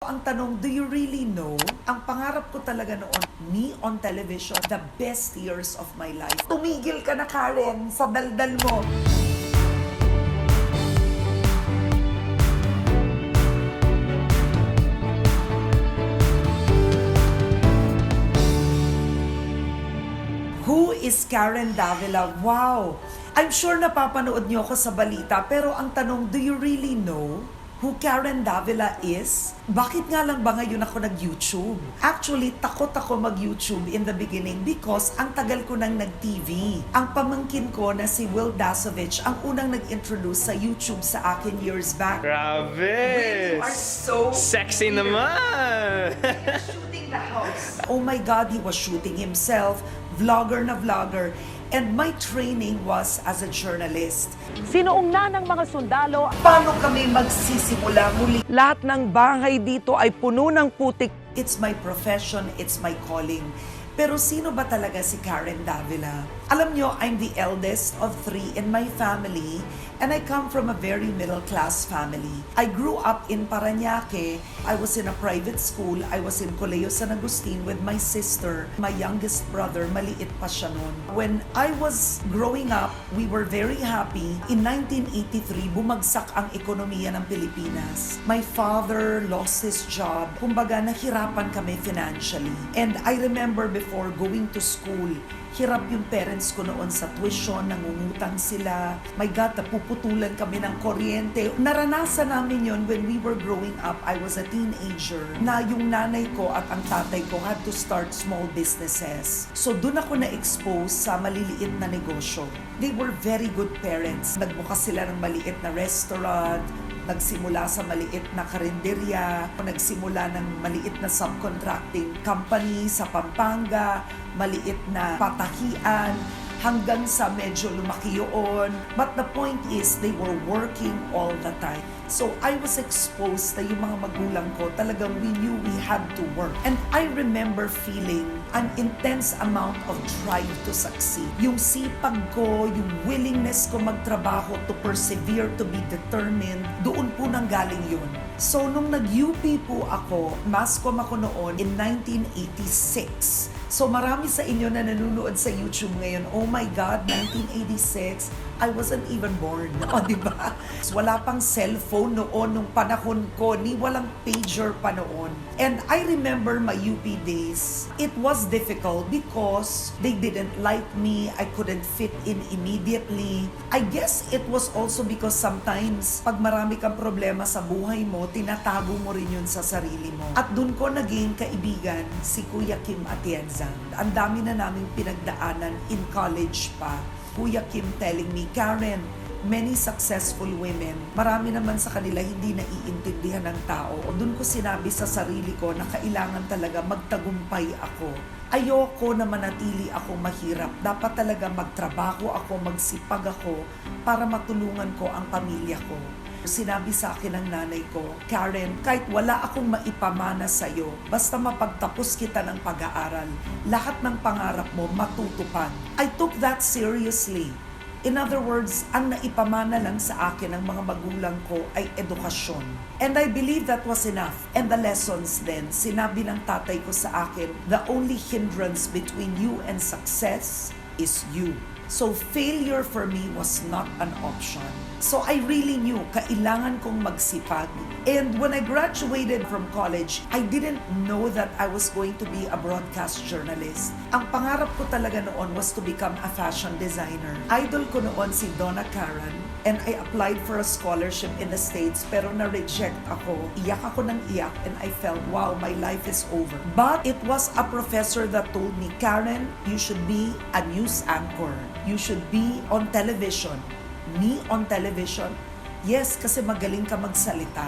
Ang tanong, do you really know? Ang pangarap ko talaga noon, me on television, the best years of my life. Tumigil ka na, Karen, sa daldal mo. Who is Karen Davila? Wow! I'm sure napapanood niyo ako sa balita, pero ang tanong, do you really know who Karen Davila is? Bakit nga lang ba ngayon ako nag-YouTube? Actually, takot ako mag-YouTube in the beginning because ang tagal ko nang nag-TV. Ang pamangkin ko na si Will Dasovich ang unang nag-introduce sa YouTube sa akin years back. Grabe! You are so sexy weird. naman! Shooting the house. Oh my God, he was shooting himself, vlogger na vlogger. And my training was as a journalist. Sinuungna ng mga sundalo. Paano kami magsisimula muli? Lahat ng bahay dito ay puno ng putik. It's my profession, it's my calling. Pero sino ba talaga si Karen Davila? Alam nyo, I'm the eldest of 3 in my family and I come from a very middle-class family. I grew up in Parañaque. I was in a private school. I was in Colegio San Agustin with my sister. My youngest brother, maliit pa siya nun. When I was growing up, we were very happy. In 1983, bumagsak ang ekonomiya ng Pilipinas. My father lost his job. Kumbaga, nahirapan kami financially. And I remember before going to school, hirap yung parents ko noon sa tuition, nangungutang sila. My God, napuputulan kami ng kuryente. Naranasan namin yon when we were growing up. I was a teenager na yung nanay ko at ang tatay ko had to start small businesses. So doon ako na-expose sa maliliit na negosyo. They were very good parents. Nagbukas sila ng maliit na restaurant, nagsimula sa maliit na karinderya, nagsimula ng maliit na subcontracting company sa Pampanga, maliit na patahian, hanggang sa medyo lumaki yun. But the point is, they were working all the time. So I was exposed na yung mga magulang ko, talagang we knew we had to work. And I remember feeling an intense amount of drive to succeed. Yung sipag ko, yung willingness ko magtrabaho, to persevere, to be determined, doon po nanggaling yun. So nung nag-UP po ako, mascom ako noon in 1986. So marami sa inyo na nanonood sa YouTube ngayon, oh my God, 1986, I wasn't even born. O, di ba? Wala pang cellphone noon, nung panahon ko, ni walang pager pa noon. And I remember my UP days. It was difficult because they didn't like me. I couldn't fit in immediately. I guess it was also because sometimes, pag marami kang problema sa buhay mo, tinatago mo rin yun sa sarili mo. At dun ko naging kaibigan si Kuya Kim Atienza. Ang dami na naming pinagdaanan in college pa. Kuya Kim telling me, Karen, many successful women, marami naman sa kanila hindi naiintindihan ng tao. Doon ko sinabi sa sarili ko na kailangan talaga magtagumpay ako. Ayoko na manatili ako mahirap. Dapat talaga magtrabaho ako, magsipag ako para matulungan ko ang pamilya ko. Sinabi sa akin ng nanay ko, Karen, kahit wala akong maipamana sa'yo, basta mapagtapos kita ng pag-aaral, lahat ng pangarap mo matutupad. I took that seriously. In other words, ang naipamana lang sa akin ng mga magulang ko ay edukasyon. And I believe that was enough. And the lessons then, sinabi ng tatay ko sa akin, the only hindrance between you and success is you. So failure for me was not an option. So I really knew kailangan kong magsipag. And when I graduated from college, I didn't know that I was going to be a broadcast journalist. Ang pangarap ko talaga noon was to become a fashion designer. Idol ko noon si Donna Karan, and I applied for a scholarship in the States pero na-reject ako. Iyak ako ng iyak and I felt, wow, my life is over. But it was a professor that told me, Karen, you should be a news anchor. You should be on television. Me on television? Yes, kasi magaling ka magsalita.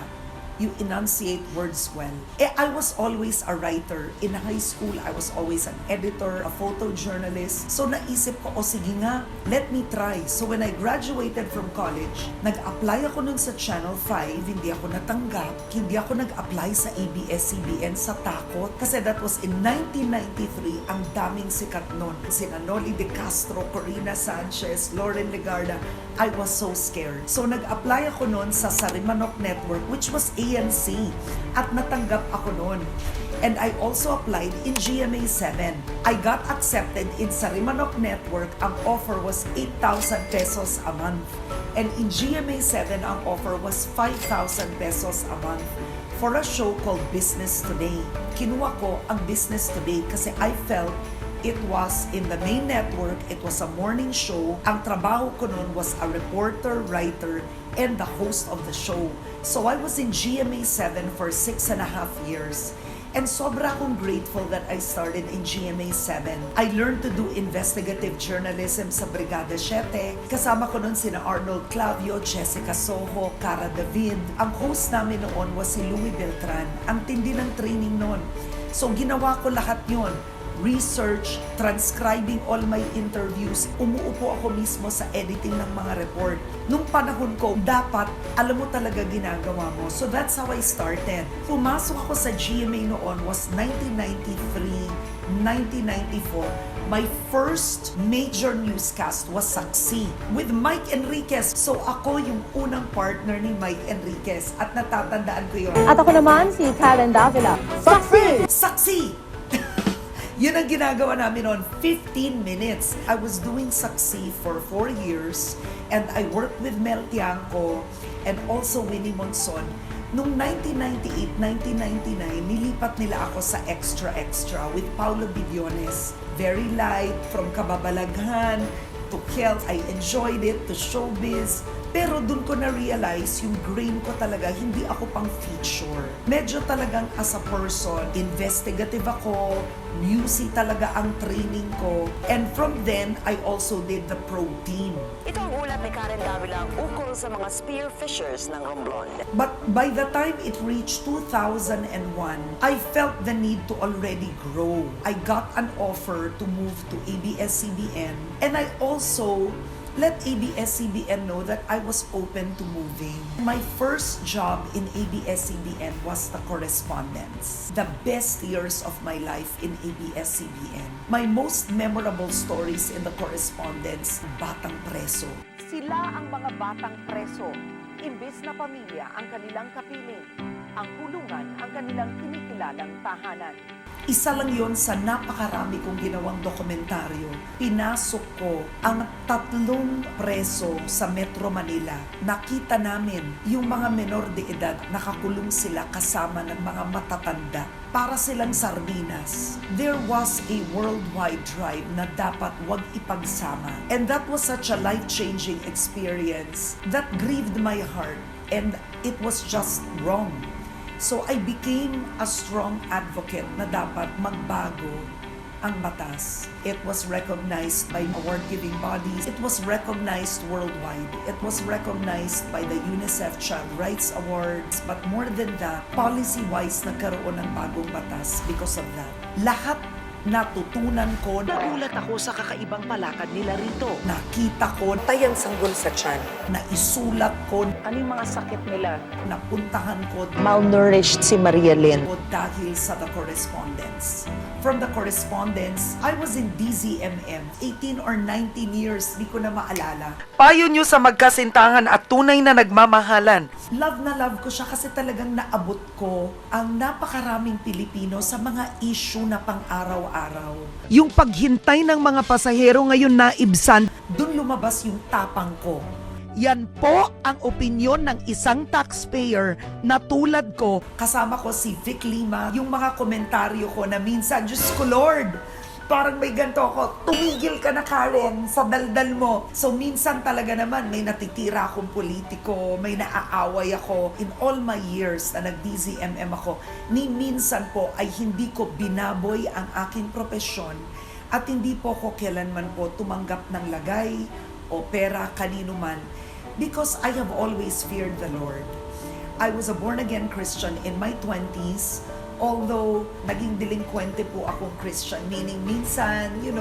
You enunciate words well. I was always a writer. In high school, I was always an editor, a photojournalist. So naisip ko, sige nga, let me try. So when I graduated from college, nag-apply ako nun sa Channel 5, hindi ako natanggap. Hindi ako nag-apply sa abs-cbn sa takot. Kasi that was in 1993, ang daming sikat nun. Sina Noli De Castro, Corina Sanchez, Lauren Legarda. I was so scared. So nag-apply ako nun sa Sarimanok Network, which was TNC at natanggap ako noon. And I also applied in GMA7. I got accepted in Sarimanok Network. Ang offer was 8,000 pesos a month. And in GMA7, ang offer was 5,000 pesos a month for a show called Business Today. Kinuha ko ang Business Today kasi I felt it was in the main network, it was a morning show. Ang trabaho ko noon was a reporter, writer, and the host of the show. So I was in GMA7 for 6.5 years. And sobra akong grateful that I started in GMA7. I learned to do investigative journalism sa Brigada 7. Kasama ko noon sina Arnold Clavio, Jessica Soho, Karen Davila. Ang host namin noon was si Louie Beltran. Ang tindi ng training noon. So ginawa ko lahat yon. Research, transcribing all my interviews. Umuupo ako mismo sa editing ng mga report. Nung panahon ko, dapat alam mo talaga ginagawa mo. So that's how I started. Pumasok ako sa GMA noon was 1993, 1994. My first major newscast was Saksi with Mike Enriquez. So ako yung unang partner ni Mike Enriquez at natatandaan ko yun. At ako naman si Karen Davila. Saksi! Saksi! Yun ang ginagawa namin on 15 minutes. I was doing Saksi for 4 years and I worked with Mel Tiangco and also Winnie Monson. Noong 1998, 1999, nilipat nila ako sa Extra Extra with Paulo Bidiones. Very light, from kababalaghan to health. I enjoyed it, to showbiz. Pero dun ko na-realize yung grain ko talaga, hindi ako pang feature. Medyo talagang as a person, investigative ako, newsy talaga ang training ko. And from then, I also did the pro team. Ito ang ulat ni Karen Davila ukol sa mga spearfishers ng Romblon. But by the time it reached 2001, I felt the need to already grow. I got an offer to move to abs-cbn and I also let abs-cbn know that I was open to moving. My first job in abs-cbn was the correspondence. The best years of my life in abs-cbn. My most memorable stories in the correspondence, batang preso. Sila ang mga batang preso. Imbis na pamilya ang kanilang kapiling, ang kulungan ang kanilang kinikilalang tahanan. Isa lang yon sa napakarami kong ginawang dokumentaryo. Pinasok ko ang 3 preso sa Metro Manila. Nakita namin yung mga menor de edad, nakakulong sila kasama ng mga matatanda. Para silang sardinas. There was a worldwide drive na dapat wag ipagsama. And that was such a life-changing experience that grieved my heart. And it was just wrong. So I became a strong advocate na dapat magbago ang batas. It was recognized by award-giving bodies. It was recognized worldwide. It was recognized by the UNICEF Child Rights Awards. But more than that, policy-wise nagkaroon ng bagong batas because of that. Lahat natutunan ko. Nagulat ako sa kakaibang palakad nila rito. Nakita ko, Tayang sanggol sa tiyan. naisulat ko, Ano yung mga sakit nila? napuntahan ko, Malnourished si Maria Lynn. dahil sa the correspondence. From the correspondence, I was in DZMM, 18 or 19 years, di ko na maalala. Payo nyo sa magkasintahan at tunay na nagmamahalan. Love na love ko siya kasi talagang naabot ko ang napakaraming Pilipino sa mga issue na pang-araw-araw. Yung paghintay ng mga pasahero ngayon na ibsan. Doon lumabas yung tapang ko. Yan po ang opinyon ng isang taxpayer na tulad ko. Kasama ko si Vic Lima, yung mga komentaryo ko na minsan, Diyos ko Lord, parang may ganito ako, tumigil ka na Karen sa daldal mo. So minsan talaga naman may natitira akong politiko, may naaaway ako. In all my years na nag-DZMM ako, ni minsan po ay hindi ko binaboy ang aking propesyon at hindi po ko kailanman po tumanggap ng lagay o pera kanino man because I have always feared the Lord. I was a born-again Christian in my 20s, although naging delinquente po akong Christian, meaning minsan, you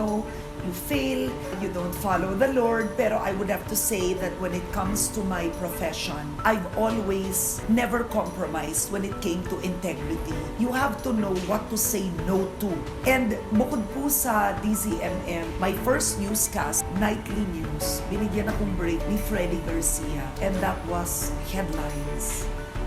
fail, you don't follow the Lord, pero I would have to say that when it comes to my profession, I've always never compromised when it came to integrity. You have to know what to say no to. And bukod po sa DZMM, my first newscast, nightly news, binigyan akong break ni Freddy Garcia, and that was headlines.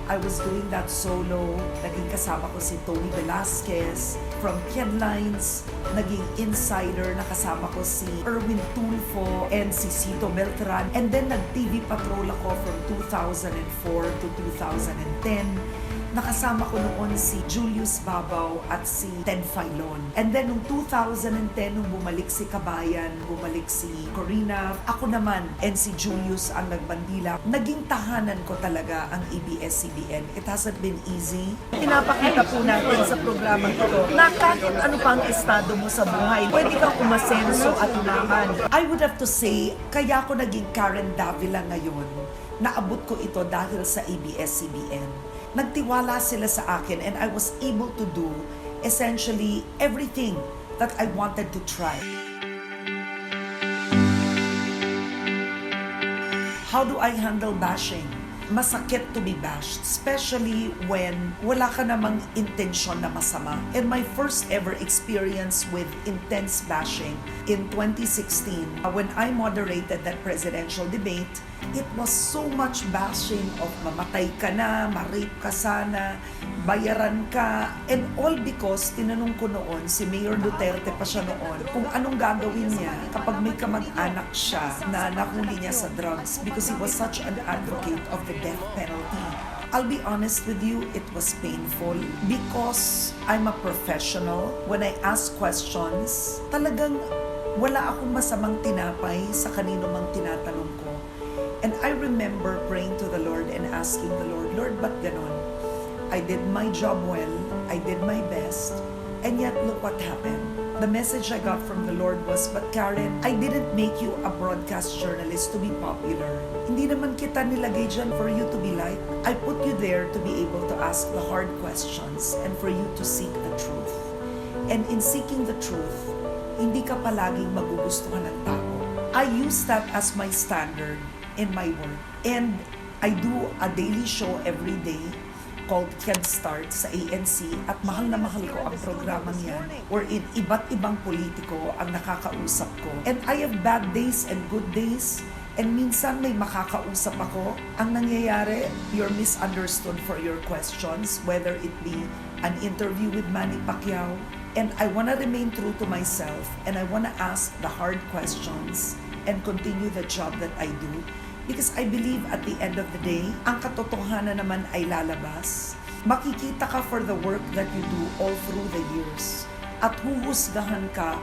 I was doing that solo. Naging kasama ko si Tony Velasquez. From Headlines, naging insider, nakasama ko si Erwin Tulfo and si Cito Beltran. And then nag-TV patrol ako from 2004 to 2010. Nakasama ko noon si Julius Babaw at si Ted Filon. And then nung 2010, nung bumalik si Kabayan, bumalik si Corina, ako naman and si Julius ang nagbandila. Naging tahanan ko talaga ang ABS-CBN. It hasn't been easy. Pinapakita po natin sa programang ito na kahit ano pang estado mo sa buhay, pwede kang umasenso at umaman. I would have to say, kaya ako naging Karen Davila ngayon. Naabot ko ito dahil sa ABS-CBN. Nagtiwala sila sa akin and I was able to do essentially everything that I wanted to try. How do I handle bashing? Masakit to be bashed, especially when wala ka namang intensyon na masama. And my first ever experience with intense bashing in 2016, when I moderated that presidential debate, it was so much bashing of mamatay ka na, ma-rape ka sana, bayaran ka, and all because tinanong ko noon, si Mayor Duterte pa siya noon, kung anong gagawin niya kapag may kamag-anak siya na nahuli niya sa drugs because he was such an advocate of the death penalty. I'll be honest with you, it was painful because I'm a professional. When I ask questions, talagang wala akong masamang tinapay sa kanino mang tinatanong ko. And I remember praying to the Lord and asking the Lord, Lord, ba't ganon? I did my job well, I did my best, and yet look what happened. The message I got from the Lord was, but Karen, I didn't make you a broadcast journalist to be popular. Hindi naman kita nilagay dyan for you to be liked. I put you there to be able to ask the hard questions and for you to seek the truth. And in seeking the truth, hindi ka palaging magugustuhan ng tao. I use that as my standard in my work. And I do a daily show every day called Head Start sa ANC at mahal na mahal ko ang programang yan wherein iba't ibang politiko ang nakakausap ko. And I have bad days and good days and minsan may makakausap ako. Ang nangyayari, you're misunderstood for your questions, whether it be an interview with Manny Pacquiao. And I want to remain true to myself and I want to ask the hard questions and continue the job that I do. Because I believe at the end of the day, ang katotohanan naman ay lalabas. Makikita ka for the work that you do all through the years. At huhusgahan ka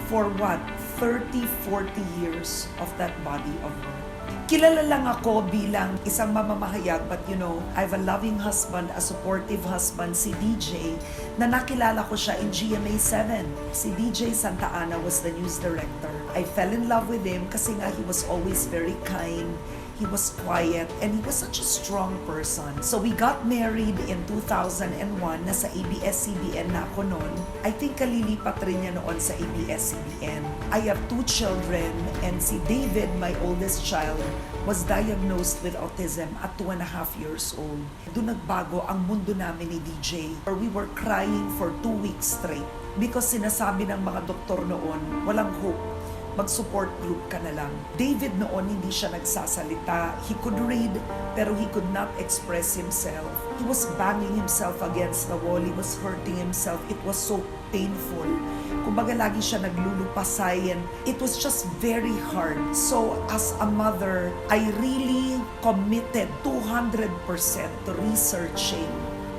for what? 30, 40 years of that body of work. Kilala lang ako bilang isang mamamahayag, but you know, I have a loving husband, a supportive husband, si DJ, na nakilala ko siya in GMA7. Si DJ Santa Ana was the news director. I fell in love with him kasi nga he was always very kind, he was quiet, and he was such a strong person. So we got married in 2001, nasa ABS-CBN na ako noon. I think kalilipat rin niya noon sa ABS-CBN. I have 2 children, and si David, my oldest child, was diagnosed with autism at 2.5 years old. Doon nagbago ang mundo namin ni DJ. We were crying for 2 weeks straight because sinasabi ng mga doktor noon, walang hope. Mag-support group ka na lang. David noon hindi siya nagsasalita. He could read, pero he could not express himself. He was banging himself against the wall. He was hurting himself. It was so painful. Kumbaga lagi siya naglulupasay and it was just very hard. So as a mother, I really committed 200% to researching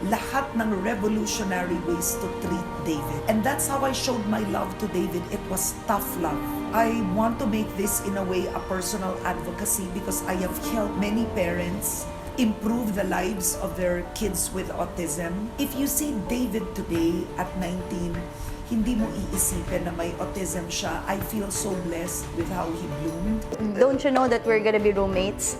lahat ng revolutionary ways to treat David. And that's how I showed my love to David. It was tough love. I want to make this in a way a personal advocacy because I have helped many parents improve the lives of their kids with autism. If you see David today at 19, hindi mo iisipin na may autism siya. I feel so blessed with how he bloomed. Don't you know that we're gonna be roommates?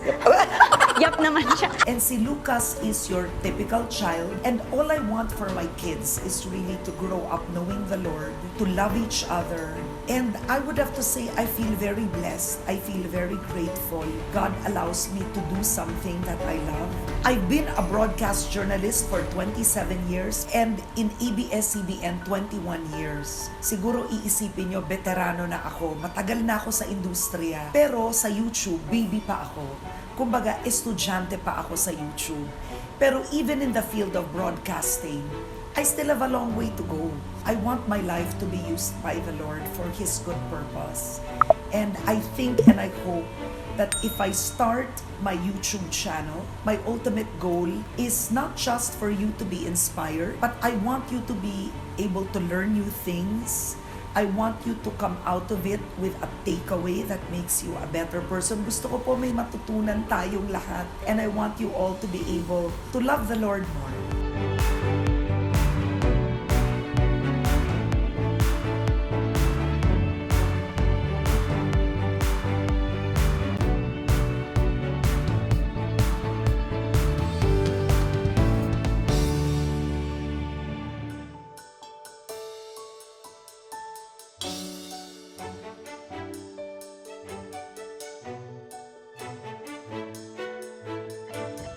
Yup naman siya. And si Lucas is your typical child. And all I want for my kids is really to grow up knowing the Lord, to love each other. And I would have to say, I feel very blessed. I feel very grateful. God allows me to do something that I love. I've been a broadcast journalist for 27 years and in ABS-CBN 21 years. Siguro iisipin nyo, veterano na ako. Matagal na ako sa industriya. Pero sa YouTube, baby pa ako. Kumbaga, estudyante pa ako sa YouTube. Pero even in the field of broadcasting, I still have a long way to go. I want my life to be used by the Lord for His good purpose. And I think and I hope that if I start my YouTube channel, my ultimate goal is not just for you to be inspired, but I want you to be able to learn new things. I want you to come out of it with a takeaway that makes you a better person. Gusto ko po may matutunan tayong lahat. And I want you all to be able to love the Lord more.